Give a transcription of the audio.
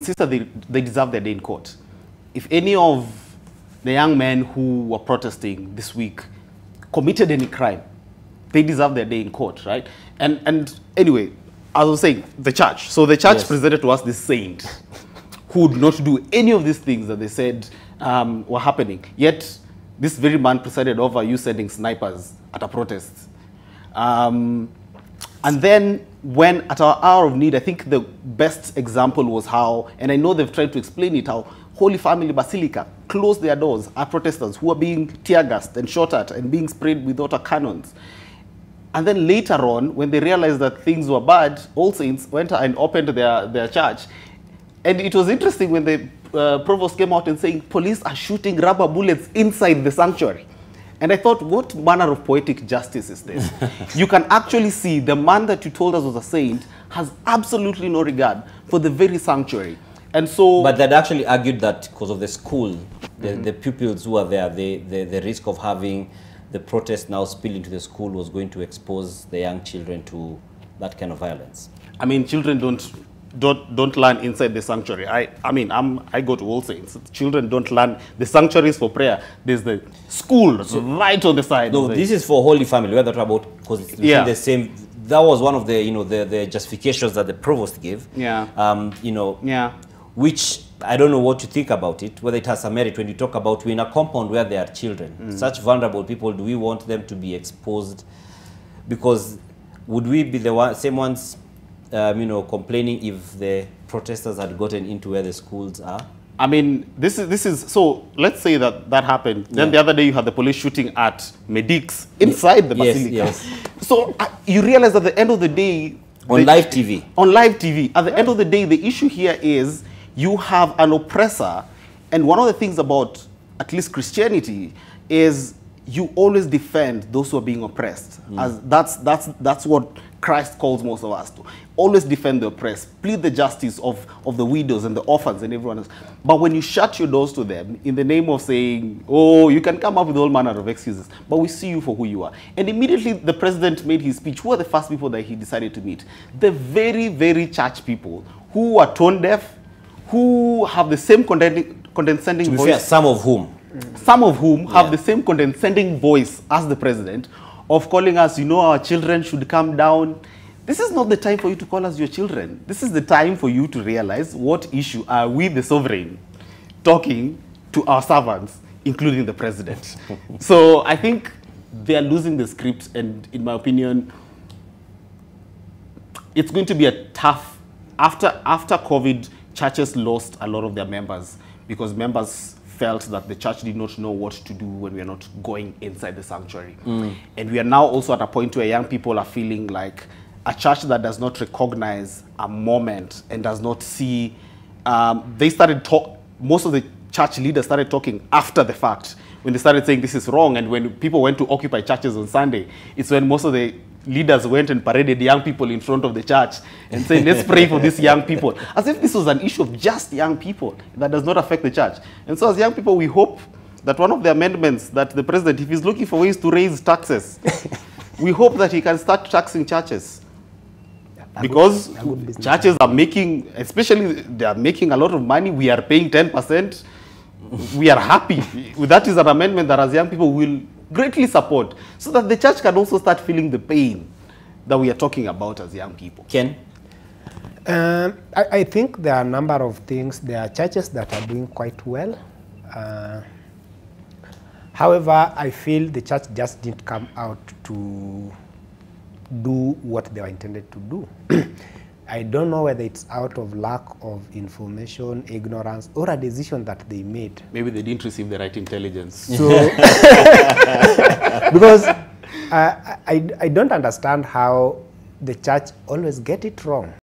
insist that they deserve their day in court. If any of the young men who were protesting this week committed any crime, they deserve their day in court, right? And anyway, as I was saying, the church. So the church presented to us this saint who would not do any of these things that they said were happening. Yet, this very man presided over you sending snipers at a protest. And then, when at our hour of need, I think the best example was how, and I know they've tried to explain it, how Holy Family Basilica closed their doors at protesters who were being tear-gassed and shot at and being sprayed with water cannons. And then later on, when they realized that things were bad, All Saints went and opened their church. And it was interesting when the provost came out and saying, police are shooting rubber bullets inside the sanctuary. And I thought, what manner of poetic justice is this? You can actually see the man that you told us was a saint has absolutely no regard for the very sanctuary. And so, but they'd actually argued that because of the school, the pupils who are there, the risk of having the protest now spill into the school was going to expose the young children to that kind of violence. I mean, children don't learn inside the sanctuary. I mean, I go to All Saints. Children don't learn. The sanctuaries for prayer. There's the school right on the side. No, this is for Holy Family. We're talking about because it's the same. That was one of the the justifications that the provost gave. Yeah. Which I don't know what you think about it. Whether it has a merit when you talk about we're in a compound where there are children, such vulnerable people. Do we want them to be exposed? Because would we be the same ones? Complaining if the protesters had gotten into where the schools are? I mean, this is so let's say that happened. Then the other day you had the police shooting at medics inside the basilica. Yes. So you realize at the end of the day, on live TV. On live TV, at the end of the day, the issue here is you have an oppressor, and one of the things about at least Christianity is you always defend those who are being oppressed. As that's what Christ calls most of us to. Always defend the oppressed, plead the justice of the widows and the orphans and everyone else. But when you shut your doors to them in the name of saying, oh, you can come up with all manner of excuses, but we see you for who you are. And immediately the president made his speech. Who are the first people that he decided to meet? The very, very church people who are tone deaf, who have the same condescending voice. Fair, some of whom have the same condescending voice as the president of calling us, our children should come down. This is not the time for you to call us your children. This is the time for you to realize what issue are we, the sovereign, talking to our servants, including the president. So I think they are losing the script, and in my opinion, it's going to be a tough, after COVID, churches lost a lot of their members because members felt that the church did not know what to do when we are not going inside the sanctuary. And we are now also at a point where young people are feeling like a church that does not recognize a moment and does not see, most of the church leaders started talking after the fact, when they started saying this is wrong. And when people went to occupy churches on Sunday, it's when most of the leaders went and paraded young people in front of the church and said, let's pray for these young people. As if this was an issue of just young people that does not affect the church. And so as young people, we hope that one of the amendments that the president, if he's looking for ways to raise taxes, we hope that he can start taxing churches. Because churches are making, especially they are making a lot of money. We are paying 10%. We are happy. That is an amendment that as young people will greatly support, so that the church can also start feeling the pain that we are talking about as young people. Ken? I think there are a number of things. There are churches that are doing quite well. However, I feel the church just didn't come out to do what they were intended to do. I don't know whether it's out of lack of information, ignorance, or a decision that they made. Maybe they didn't receive the right intelligence. So, because I don't understand how the church always get it wrong.